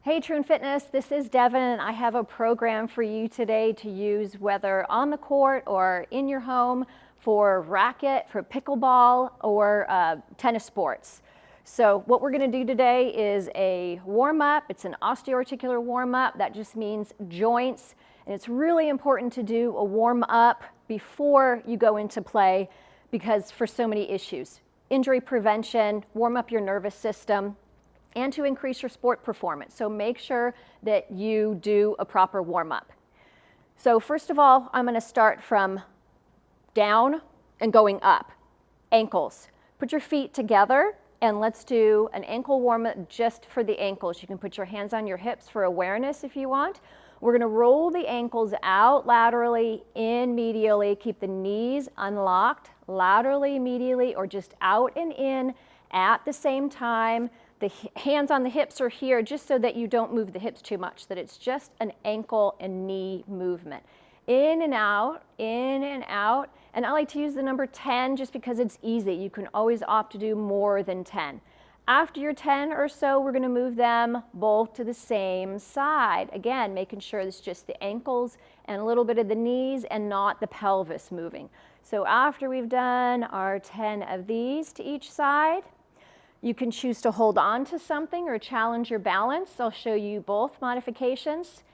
Hey True Fitness, this is Devon and I have a program for you today to use whether on the court or in your home for racket, for pickleball, or tennis sports. So what we're going to do today is a warm-up. It's an osteoarticular warm-up. That just means joints, and it's really important to do a warm-up before you go into play because for so many issues. Injury prevention, warm up your nervous system, and to increase your sport performance. So make sure that you do a proper warm-up. So first of all, I'm going to start from down and going up. Ankles. Put your feet together and let's do an ankle warm-up just for the ankles. You can put your hands on your hips for awareness if you want. We're going to roll the ankles out laterally, in medially, keep the knees unlocked, laterally, medially, or just out and in at the same time. The hands on the hips are here just so that you don't move the hips too much, that it's just an ankle and knee movement. In and out, in and out. And I like to use the number 10 just because it's easy. You can always opt to do more than 10. After your 10 or so, we're going to move them both to the same side. Again, making sure it's just the ankles and a little bit of the knees and not the pelvis moving. So after we've done our 10 of these to each side, you can choose to hold on to something or challenge your balance. I'll show you both modifications.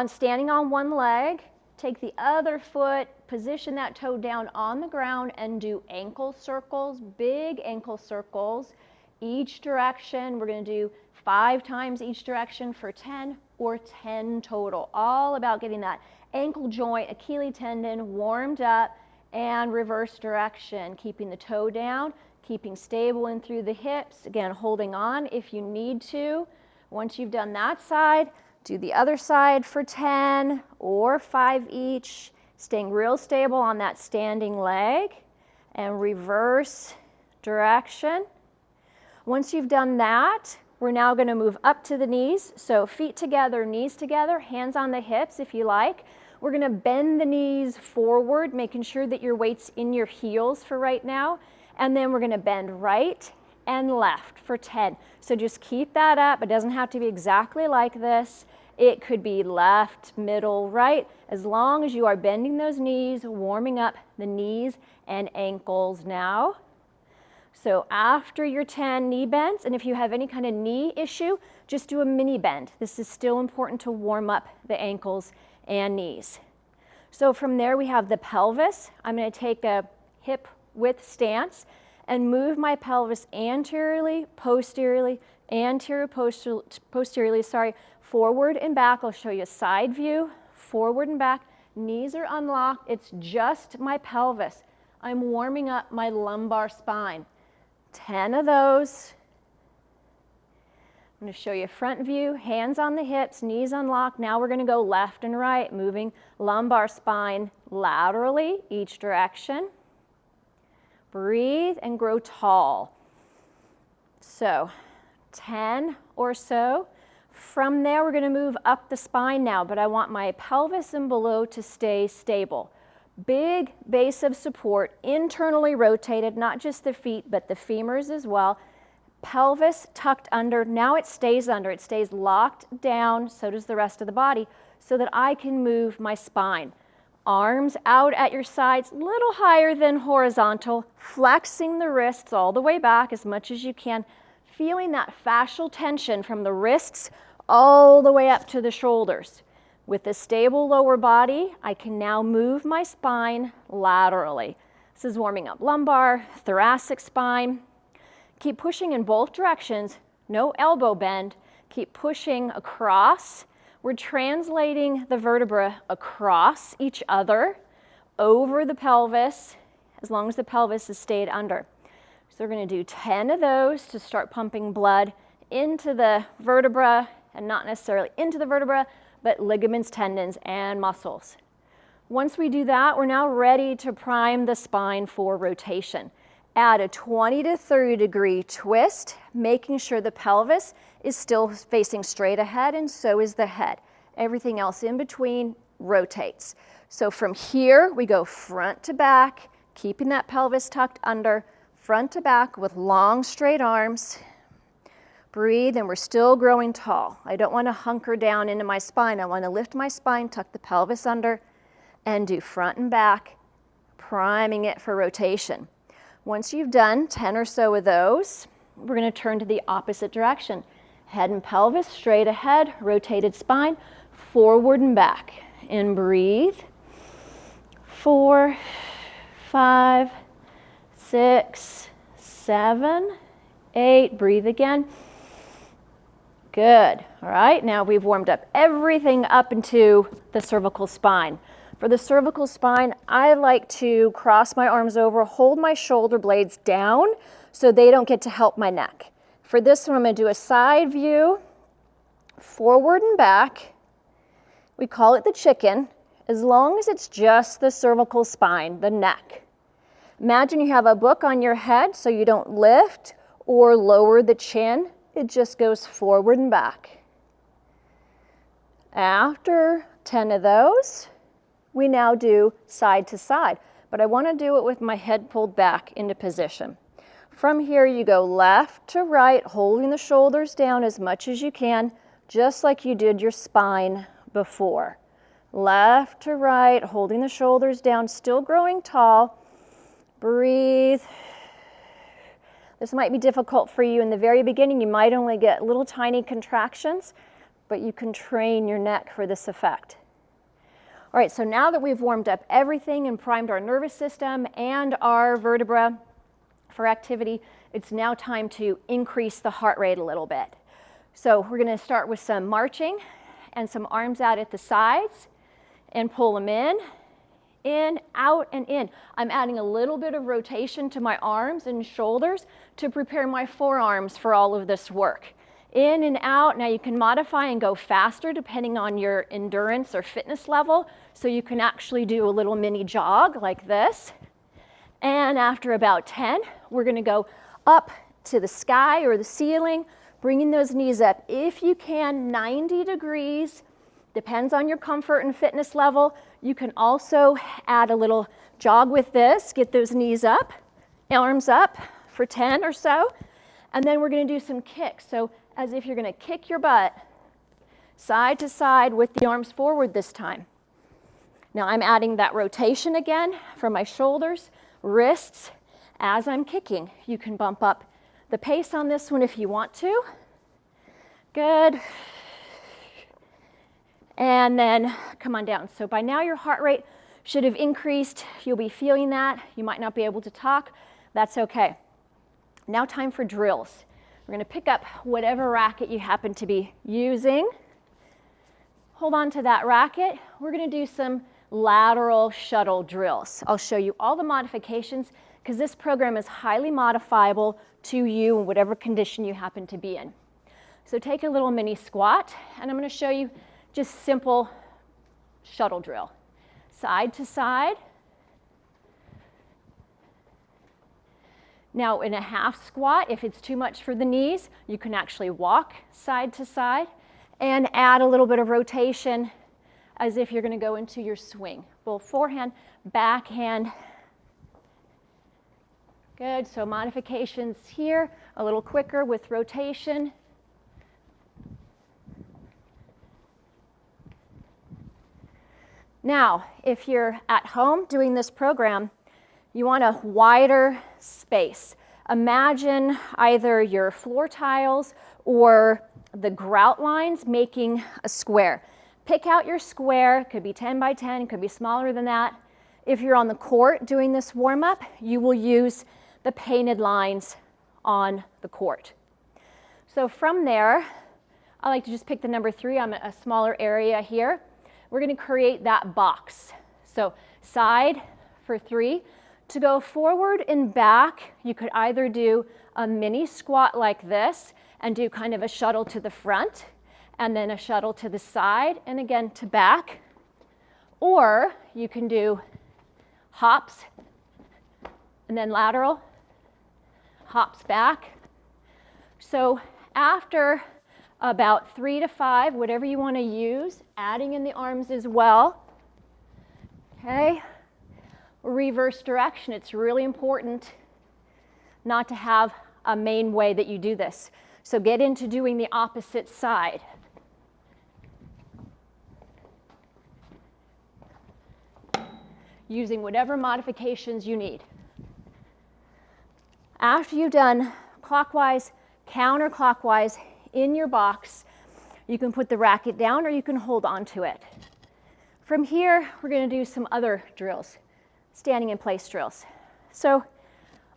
Standing on one leg, take the other foot, position that toe down on the ground and do ankle circles, big ankle circles, each direction. We're going to do 5 times each direction for 10 or 10 total. All about getting that ankle joint, Achilles tendon warmed up and reverse direction, keeping the toe down, keeping stable in through the hips. Again, holding on if you need to. Once you've done that side, do the other side for 10 or 5 each, staying real stable on that standing leg and reverse direction. Once you've done that, we're now going to move up to the knees. So feet together, knees together, hands on the hips if you like. We're going to bend the knees forward, making sure that your weight's in your heels for right now. And then we're going to bend right and left for 10. So just keep that up. It doesn't have to be exactly like this. It could be left, middle, right, as long as you are bending those knees, warming up the knees and ankles now. So after your 10 knee bends, and if you have any kind of knee issue, just do a mini bend. This is still important to warm up the ankles and knees. So from there we have the pelvis. I'm going to take a hip width stance and move my pelvis anteriorly, posteriorly, posteriorly, forward and back. I'll show you a side view, forward and back. Knees are unlocked. It's just my pelvis. I'm warming up my lumbar spine. 10 of those. I'm going to show you a front view, hands on the hips, knees unlocked. Now we're going to go left and right, moving lumbar spine laterally, each direction. Breathe and grow tall. So 10 or so. From there, we're going to move up the spine now, but I want my pelvis and below to stay stable. Big base of support, internally rotated, not just the feet, but the femurs as well. Pelvis tucked under. Now it stays under. It stays locked down. So does the rest of the body, so that I can move my spine. Arms out at your sides, a little higher than horizontal, flexing the wrists all the way back as much as you can, feeling that fascial tension from the wrists all the way up to the shoulders. With a stable lower body, I can now move my spine laterally. This is warming up lumbar, thoracic spine. Keep pushing in both directions, no elbow bend. Keep pushing across. We're translating the vertebra across each other, over the pelvis, as long as the pelvis is stayed under. So we're going to do 10 of those to start pumping blood into the vertebra, and not necessarily into the vertebra, but ligaments, tendons, and muscles. Once we do that, we're now ready to prime the spine for rotation. Add a 20 to 30 degree twist, making sure the pelvis is still facing straight ahead, and so is the head. Everything else in between rotates. So from here, we go front to back, keeping that pelvis tucked under, front to back with long, straight arms. Breathe, and we're still growing tall. I don't want to hunker down into my spine. I want to lift my spine, tuck the pelvis under, and do front and back, priming it for rotation. Once you've done 10 or so of those, we're going to turn to the opposite direction. Head and pelvis straight ahead, rotated spine, forward and back. And breathe. 4, 5, 6, 7, 8. Breathe again. Good. All right, now we've warmed up everything up into the cervical spine. For the cervical spine, I like to cross my arms over, hold my shoulder blades down so they don't get to help my neck. For this one, I'm going to do a side view, forward and back. We call it the chicken, as long as it's just the cervical spine, the neck. Imagine you have a book on your head so you don't lift or lower the chin. It just goes forward and back. After 10 of those, we now do side to side, but I want to do it with my head pulled back into position. From here, you go left to right, holding the shoulders down as much as you can, just like you did your spine before. Left to right, holding the shoulders down, still growing tall. Breathe. This might be difficult for you in the very beginning. You might only get little tiny contractions, but you can train your neck for this effect. All right, so now that we've warmed up everything and primed our nervous system and our vertebra for activity, it's now time to increase the heart rate a little bit. So we're going to start with some marching and some arms out at the sides and pull them in, out, and in. I'm adding a little bit of rotation to my arms and shoulders to prepare my forearms for all of this work. In and out. Now you can modify and go faster depending on your endurance or fitness level. So you can actually do a little mini jog like this. And after about 10, we're going to go up to the sky or the ceiling, bringing those knees up. If you can, 90 degrees. Depends on your comfort and fitness level. You can also add a little jog with this. Get those knees up, arms up for 10 or so. And then we're going to do some kicks. So as if you're going to kick your butt side to side with the arms forward this time. Now I'm adding that rotation again from my shoulders, wrists as I'm kicking. You can bump up the pace on this one if you want to. Good. And then come on down. So by now your heart rate should have increased. You'll be feeling that. You might not be able to talk. That's okay. Now time for drills. We're going to pick up whatever racket you happen to be using. Hold on to that racket. We're going to do some lateral shuttle drills. I'll show you all the modifications because this program is highly modifiable to you in whatever condition you happen to be in. So take a little mini squat, and I'm going to show you just simple shuttle drill. Side to side. Now in a half squat, if it's too much for the knees, you can actually walk side to side and add a little bit of rotation as if you're going to go into your swing. Both forehand, backhand. Good, so modifications here, a little quicker with rotation. Now, if you're at home doing this program, you want a wider space. Imagine either your floor tiles or the grout lines making a square. Pick out your square. It could be 10 by 10, it could be smaller than that. If you're on the court doing this warm-up, you will use the painted lines on the court. So from there, I like to just pick the number 3. I'm a smaller area here. We're going to create that box. So side for 3. To go forward and back, you could either do a mini squat like this and do kind of a shuttle to the front and then a shuttle to the side and again to back. Or you can do hops and then lateral, hops back. So after about 3 to 5, whatever you want to use, adding in the arms as well. Okay, reverse direction. It's really important not to have a main way that you do this. So get into doing the opposite side. Using whatever modifications you need. After you've done clockwise, counterclockwise in your box, you can put the racket down or you can hold on to it. From here, we're going to do some other drills, standing in place drills. So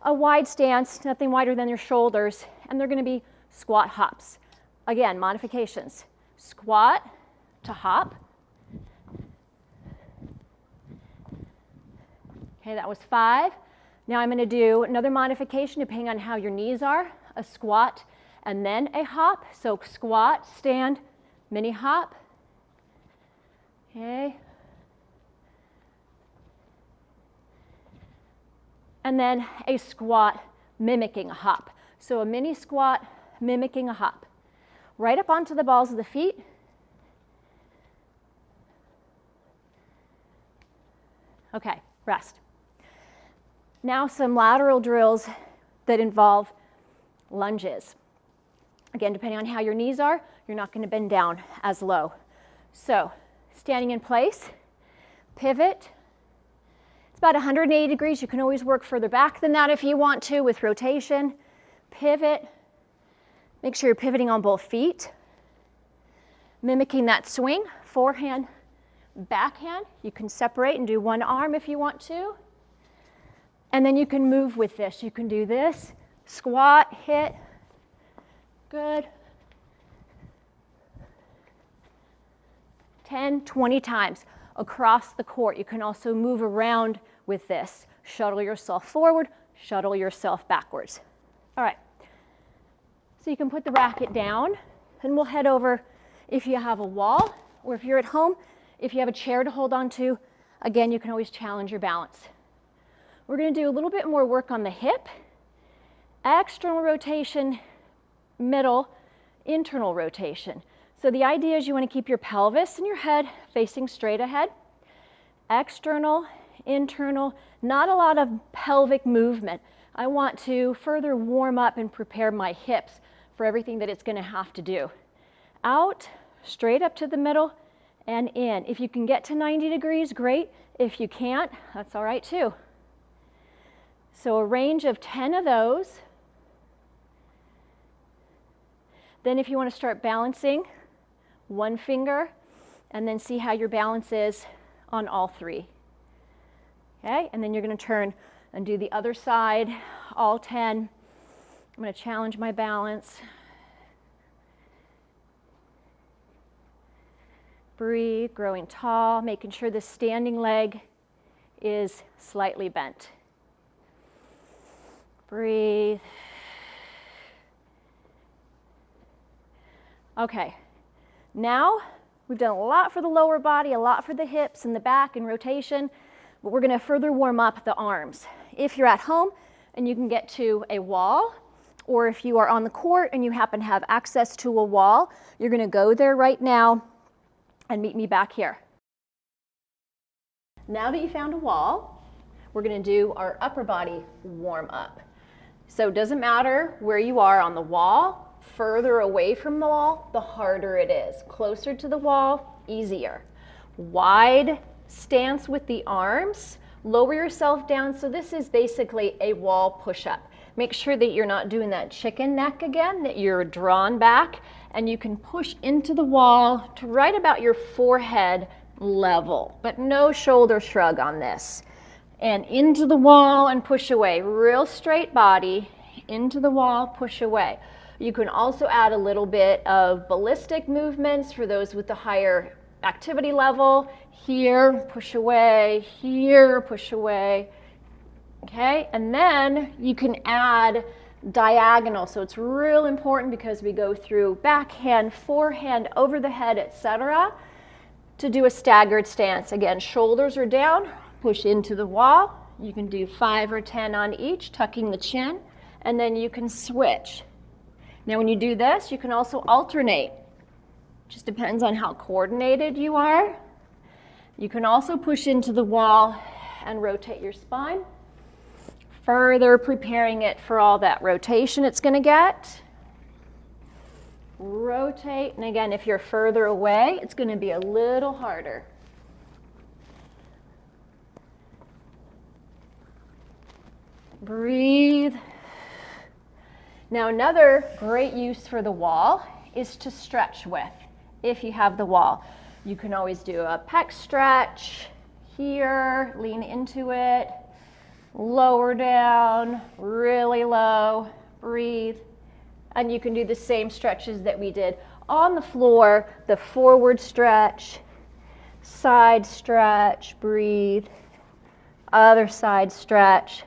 a wide stance, nothing wider than your shoulders, and they're going to be squat hops. Again, modifications. Squat to hop. Okay, that was 5. Now I'm going to do another modification depending on how your knees are, a squat and then a hop. So squat, stand, mini hop. Okay. And then a squat mimicking a hop. So a mini squat mimicking a hop. Right up onto the balls of the feet. Okay, rest. Now some lateral drills that involve lunges. Again, depending on how your knees are, you're not going to bend down as low. So standing in place, pivot. It's about 180 degrees. You can always work further back than that if you want to with rotation. Pivot. Make sure you're pivoting on both feet. Mimicking that swing, forehand, backhand. You can separate and do one arm if you want to. And then you can move with this. You can do this, squat, hit, good. 10, 20 times across the court. You can also move around with this. Shuttle yourself forward, shuttle yourself backwards. All right, so you can put the racket down, and we'll head over if you have a wall, or if you're at home, if you have a chair to hold on to, again, you can always challenge your balance. We're going to do a little bit more work on the hip, external rotation, middle, internal rotation. So the idea is you want to keep your pelvis and your head facing straight ahead. External, internal, not a lot of pelvic movement. I want to further warm up and prepare my hips for everything that it's going to have to do. Out, straight up to the middle, and in. If you can get to 90 degrees, great. If you can't, that's all right too. So a range of 10 of those. Then if you want to start balancing, one finger, and then see how your balance is on all 3. Okay, and then you're going to turn and do the other side, all 10. I'm going to challenge my balance. Breathe, growing tall, making sure the standing leg is slightly bent. Breathe. Okay, now we've done a lot for the lower body, a lot for the hips and the back and rotation, but we're going to further warm up the arms. If you're at home and you can get to a wall, or if you are on the court and you happen to have access to a wall, you're going to go there right now and meet me back here. Now that you found a wall, we're going to do our upper body warm up. So it doesn't matter where you are on the wall, further away from the wall, the harder it is. Closer to the wall, easier. Wide stance with the arms, lower yourself down. So this is basically a wall push-up. Make sure that you're not doing that chicken neck again, that you're drawn back, and you can push into the wall to right about your forehead level, but no shoulder shrug on this. And into the wall and push away. Real straight body, into the wall, push away. You can also add a little bit of ballistic movements for those with the higher activity level. Here, push away, here, push away. Okay, and then you can add diagonal. So it's real important because we go through backhand, forehand, over the head, etc. to do a staggered stance. Again, shoulders are down. Push into the wall. You can do 5 or 10 on each, tucking the chin, and then you can switch. Now when you do this, you can also alternate. Just depends on how coordinated you are. You can also push into the wall and rotate your spine, further preparing it for all that rotation it's going to get. rotate, and again, if you're further away, it's going to be a little harder. Breathe. Now another great use for the wall is to stretch with. If you have the wall, you can always do a pec stretch here, lean into it, lower down, really low, breathe. And you can do the same stretches that we did on the floor, the forward stretch, side stretch, breathe, other side stretch.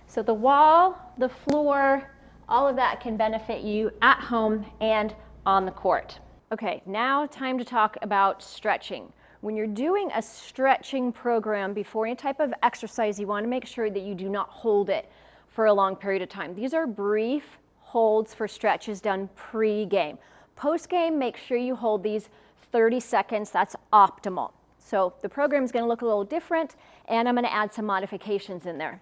So the wall, the floor, all of that can benefit you at home and on the court. Okay, now time to talk about stretching. When you're doing a stretching program before any type of exercise, you want to make sure that you do not hold it for a long period of time. These are brief holds for stretches done pre-game. Post-game, make sure you hold these 30 seconds. That's optimal. So the program is going to look a little different, and I'm going to add some modifications in there.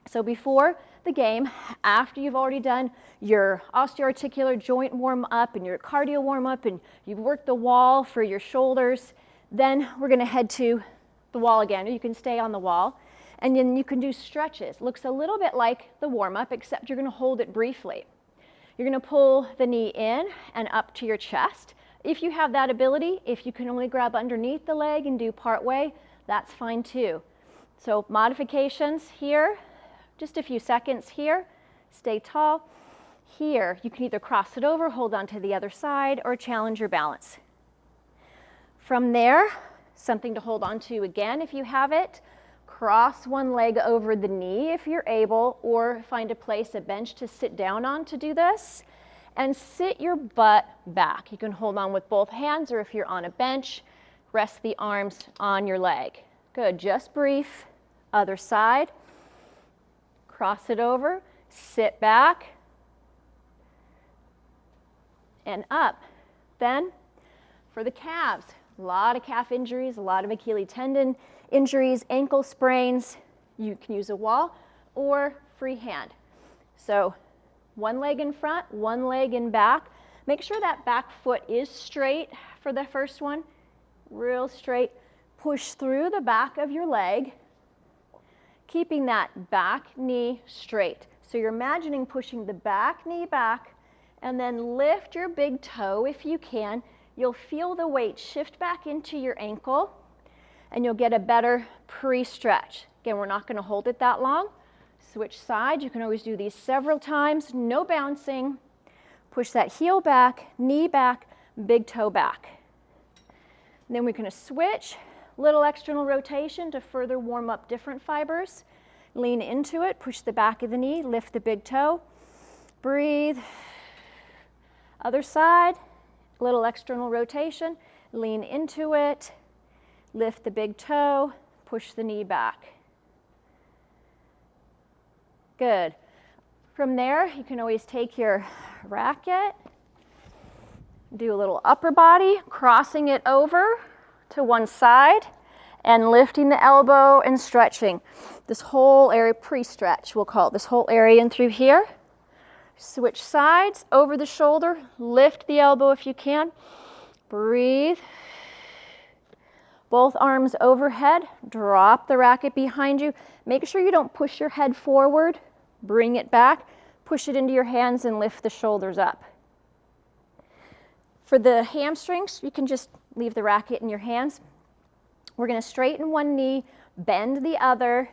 So before the game, after you've already done your osteoarticular joint warm-up and your cardio warm-up, and you've worked the wall for your shoulders, then we're going to head to the wall again. You can stay on the wall, and then you can do stretches. Looks a little bit like the warm-up, except you're going to hold it briefly. You're going to pull the knee in and up to your chest. If you have that ability, if you can only grab underneath the leg and do part way, that's fine too. So modifications here. Just a few seconds here, stay tall. Here, you can either cross it over, hold on to the other side, or challenge your balance. From there, something to hold on to again if you have it. Cross one leg over the knee if you're able, or find a place, a bench to sit down on to do this. And sit your butt back. You can hold on with both hands, or if you're on a bench, rest the arms on your leg. Good, just brief. Other side. Cross it over, sit back, and up. Then for the calves, a lot of calf injuries, a lot of Achilles tendon injuries, ankle sprains. You can use a wall or free hand. So one leg in front, one leg in back. Make sure that back foot is straight for the first one, real straight. Push through the back of your leg, keeping that back knee straight. So you're imagining pushing the back knee back, and then lift your big toe if you can. You'll feel the weight shift back into your ankle, and you'll get a better pre-stretch. Again, we're not going to hold it that long. Switch sides. You can always do these several times. No bouncing. Push that heel back, knee back, big toe back. And then we're going to switch. Little external rotation to further warm up different fibers. Lean into it, push the back of the knee, lift the big toe. Breathe. Other side, little external rotation. Lean into it, lift the big toe, push the knee back. Good. From there, you can always take your racket, do a little upper body, crossing it over to one side and lifting the elbow and stretching. This whole area, pre-stretch, we'll call it, this whole area in through here. Switch sides, over the shoulder, lift the elbow if you can. Breathe. Both arms overhead, drop the racket behind you. Make sure you don't push your head forward, bring it back, push it into your hands and lift the shoulders up. For the hamstrings, you can just leave the racket in your hands. We're going to straighten one knee, bend the other.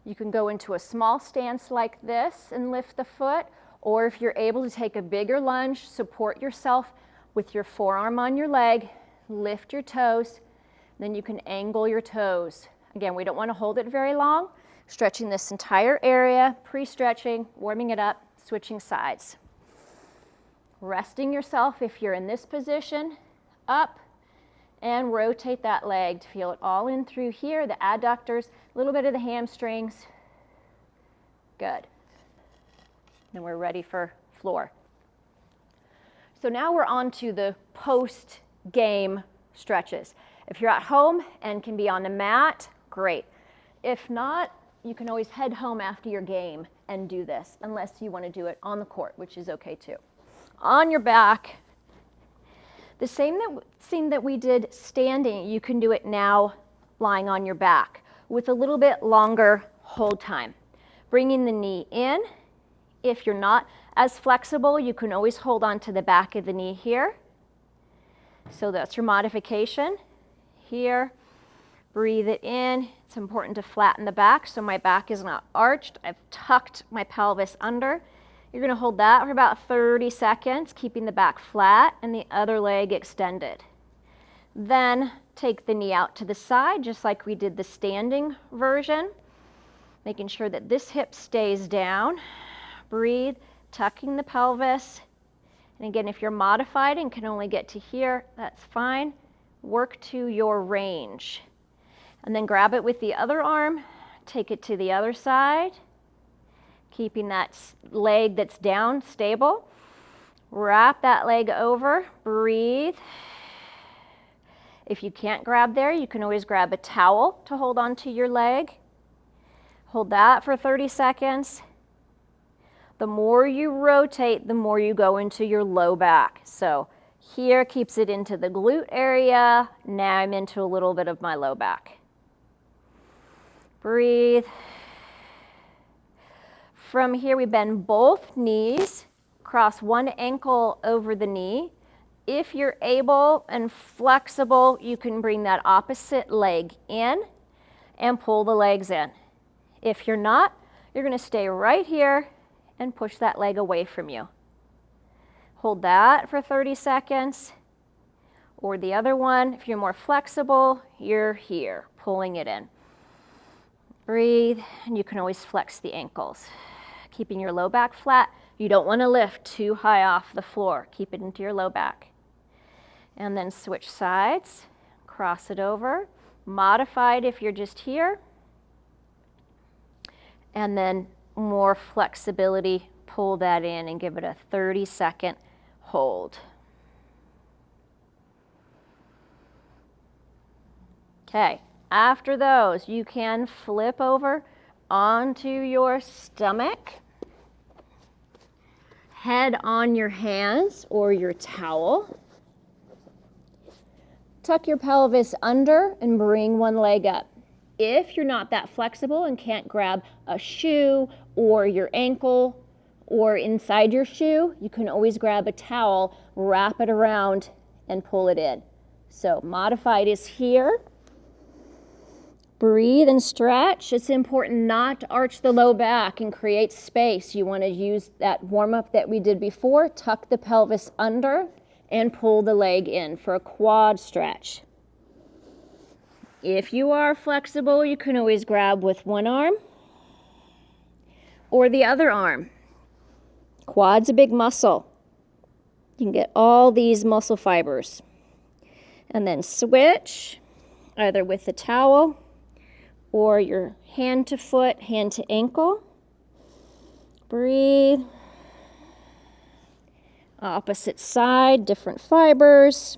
You can go into a small stance like this and lift the foot, or if you're able to take a bigger lunge, support yourself with your forearm on your leg, lift your toes, then you can angle your toes. Again, we don't want to hold it very long. Stretching this entire area, pre-stretching, warming it up, switching sides. Resting yourself if you're in this position, up, and rotate that leg to feel it all in through here, the adductors, a little bit of the hamstrings. Good. Then we're ready for floor. So now we're on to the post-game stretches. If you're at home and can be on the mat, great. If not, you can always head home after your game and do this, unless you want to do it on the court, which is okay too. on your back. The same that we did standing, you can do it now lying on your back with a little bit longer hold time. Bringing the knee in. If you're not as flexible, you can always hold on to the back of the knee here. So that's your modification. Here, breathe it in. It's important to flatten the back so my back is not arched. I've tucked my pelvis under. You're going to hold that for about 30 seconds, keeping the back flat and the other leg extended. Then take the knee out to the side, just like we did the standing version, making sure that this hip stays down. Breathe, tucking the pelvis. And again, if you're modified and can only get to here, that's fine. Work to your range. And then grab it with the other arm, take it to the other side, keeping that leg that's down stable. Wrap that leg over, breathe. If you can't grab there, you can always grab a towel to hold onto your leg. Hold that for 30 seconds. The more you rotate, the more you go into your low back. So here keeps it into the glute area. Now I'm into a little bit of my low back. Breathe. From here, we bend both knees, cross one ankle over the knee. If you're able and flexible, you can bring that opposite leg in and pull the legs in. If you're not, you're going to stay right here and push that leg away from you. Hold that for 30 seconds. Or the other one, if you're more flexible, you're here, pulling it in. Breathe, and you can always flex the ankles. Keeping your low back flat. You don't want to lift too high off the floor. Keep it into your low back. And then switch sides, cross it over. Modified if you're just here. And then more flexibility, pull that in and give it a 30-second hold. Okay, after those, you can flip over onto your stomach, head on your hands or your towel. Tuck your pelvis under and bring one leg up. If you're not that flexible and can't grab a shoe or your ankle or inside your shoe, you can always grab a towel, wrap it around, and pull it in. So modified is here. Breathe and stretch. It's important not to arch the low back and create space. You want to use that warm-up that we did before. Tuck the pelvis under and pull the leg in for a quad stretch. If you are flexible, you can always grab with one arm or the other arm. Quad's a big muscle. You can get all these muscle fibers. And then switch, either with the towel or your hand to foot, hand to ankle. Breathe. Opposite side, different fibers.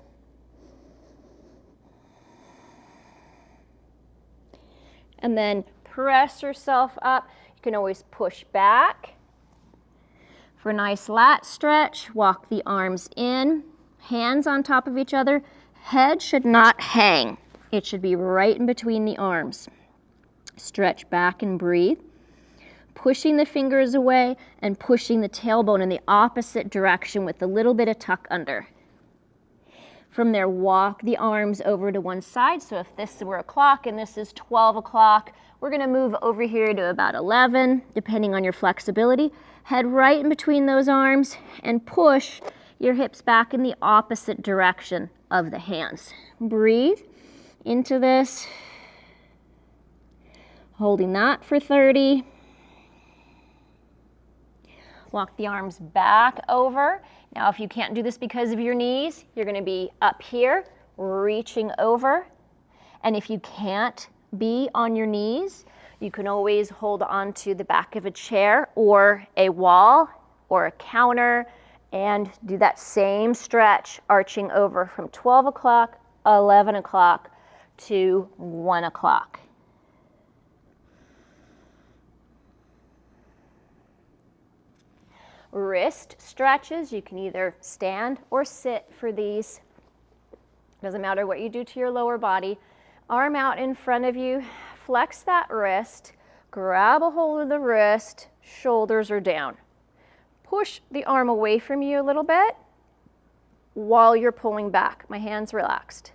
And then press yourself up. You can always push back. For a nice lat stretch, walk the arms in, hands on top of each other. Head should not hang. It should be right in between the arms. Stretch back and breathe. Pushing the fingers away and pushing the tailbone in the opposite direction with a little bit of tuck under. From there, walk the arms over to one side. So if this were a clock and this is 12 o'clock, we're going to move over here to about 11, depending on your flexibility. Head right in between those arms and push your hips back in the opposite direction of the hands. Breathe into this. Holding that for 30. Walk the arms back over. Now, if you can't do this because of your knees, you're going to be up here, reaching over. And if you can't be on your knees, you can always hold onto the back of a chair or a wall or a counter and do that same stretch, arching over from 12 o'clock, 11 o'clock to 1 o'clock. wrist stretches. You can either stand or sit for these. Doesn't matter what you do to your lower body. Arm out in front of you, flex that wrist, grab a hold of the wrist, shoulders are down. Push the arm away from you a little bit while you're pulling back. My hand's relaxed.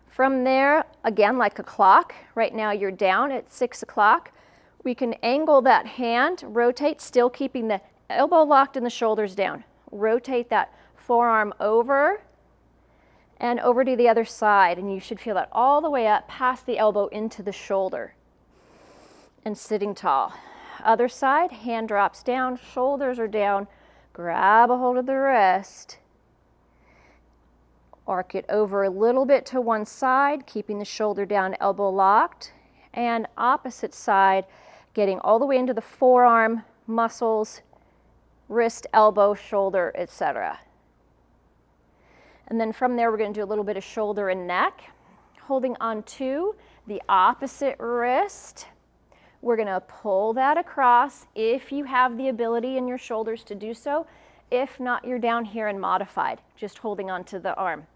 From there, again, like a clock, right now you're down at 6 o'clock. We can angle that hand, rotate, still keeping the elbow locked and the shoulders down. Rotate that forearm over and over to the other side, and you should feel that all the way up past the elbow into the shoulder. And sitting tall. Other side, hand drops down, shoulders are down, grab a hold of the wrist, arc it over a little bit to one side, keeping the shoulder down, elbow locked, and opposite side, getting all the way into the forearm, muscles, wrist, elbow, shoulder, etc. And then from there, we're going to do a little bit of shoulder and neck, holding on to the opposite wrist. We're going to pull that across if you have the ability in your shoulders to do so. If not, you're down here in modified, just holding on to the arm.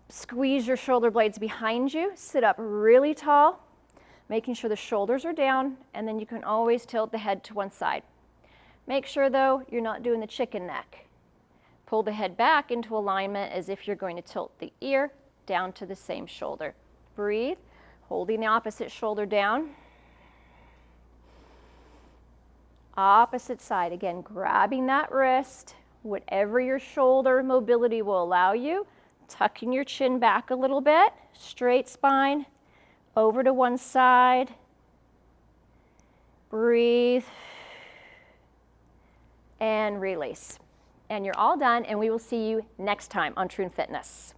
Squeeze your shoulder blades behind you, sit up really tall, making sure the shoulders are down, and then you can always tilt the head to one side. Make sure, though, you're not doing the chicken neck. Pull the head back into alignment as if you're going to tilt the ear down to the same shoulder. Breathe, holding the opposite shoulder down. Opposite side, again, grabbing that wrist, whatever your shoulder mobility will allow you, tucking your chin back a little bit, straight spine, over to one side. Breathe and release. And you're all done, and we will see you next time on Troon Fitness.